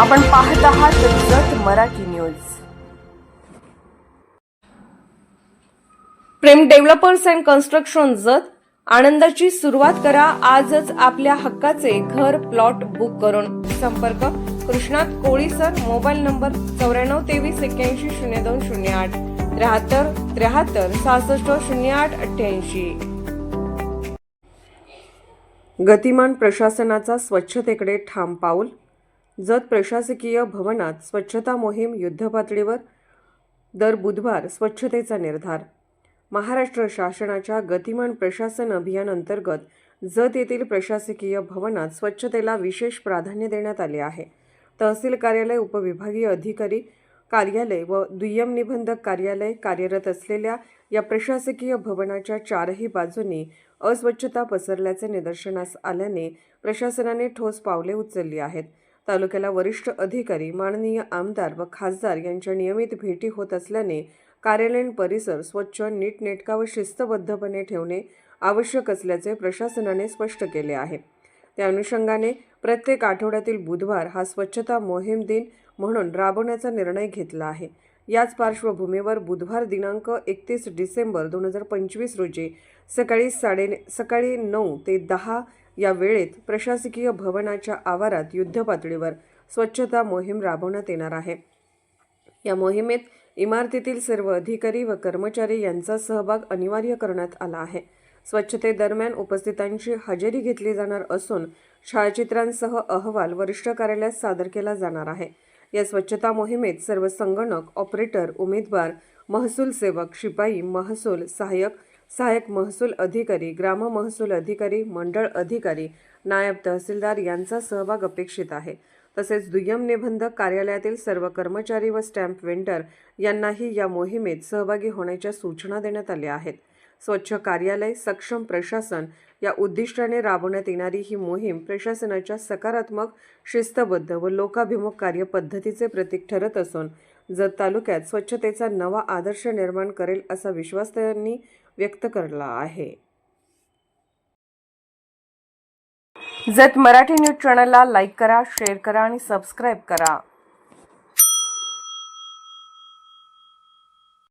आपण पाहत आहात जत Marathi news. Prem developers and construction जत आनंदाची सुरुवात करा आजच आपल्या हक्काचे घर प्लॉट बुक करून। संपर्क कृष्णात कोळी सर, मोबाईल नंबर 9423810208 73 73 66 08 88। गतिमान प्रशासनाचा स्वच्छतेकडे ठाम पाऊल। जत प्रशासकीय भवनात स्वच्छता मोहीम युद्धपातळीवर, दर बुधवार स्वच्छतेचा निर्धार। महाराष्ट्र शासनाच्या गतिमान प्रशासन अभियान अंतर्गत जत येथील प्रशासकीय भवनात स्वच्छतेला विशेष प्राधान्य देण्यात आले आहे। तहसील कार्यालय, उपविभागीय अधिकारी कार्यालय व दुय्यम निबंधक कार्यालय कार्यरत असलेल्या या प्रशासकीय भवनाच्या चारही बाजूंनी अस्वच्छता पसरल्याचे निदर्शनास आल्याने प्रशासनाने ठोस पावले उचलली आहेत। तालुक्याला वरिष्ठ अधिकारी, माननीय आमदार व खासदार यांच्या नियमित भेटी होत असल्याने कार्यालयीन परिसर स्वच्छ, नीटनेटका व शिस्तबद्धपणे ठेवणे आवश्यक असल्याचे प्रशासनाने स्पष्ट केले आहे। त्या अनुषंगाने प्रत्येक आठवड्यातील बुधवार हा स्वच्छता मोहीम दिन म्हणून राबवण्याचा निर्णय घेतला आहे। याच पार्श्वभूमीवर बुधवार दिनांक 31 डिसेंबर 2025 रोजी सकाळी 9 ते 10 या वेळेत प्रशासकीय भवनाच्या आवारात युद्धपातळीवर स्वच्छता मोहीम राबवण्यात येणार आहे। या मोहिमेत इमारतीतील सर्व अधिकारी व कर्मचारी यांचा सहभाग अनिवार्य करण्यात आला आहे। स्वच्छतेदरम्यान उपस्थितांची हजेरी घेतली जाणार असून छायाचित्रांसह अहवाल वरिष्ठ कार्यालयात सादर केला जाणार आहे। या स्वच्छता मोहिमेत सर्व संगणक ऑपरेटर, उमेदवार, महसूल सेवक, शिपाई, महसूल सहायक महसूल अधिकारी, ग्राम महसूल अधिकारी, मंडळ अधिकारी, नायब तहसीलदार यांचा सहभाग अपेक्षित आहे। तसेच दुय्यम निबंधक कार्यालयातील सर्व कर्मचारी व स्टॅम्प वेंडर यांनाही या मोहिमेत सहभागी होण्याच्या सूचना देण्यात आल्या आहेत। स्वच्छ कार्यालय, सक्षम प्रशासन या उद्दिष्टाने राबवण्यात येणारी ही मोहीम प्रशासनाच्या सकारात्मक, शिस्तबद्ध व लोकाभिमुख कार्यपद्धतीचे प्रतीक ठरत असून जत तालुक्यात स्वच्छतेचा नवा आदर्श निर्माण करेल असा विश्वास त्यांनी व्यक्त केला आहे। जत मराठी न्यूज चॅनलला लाईक करा, शेअर करा आणि सबस्क्राईब करा।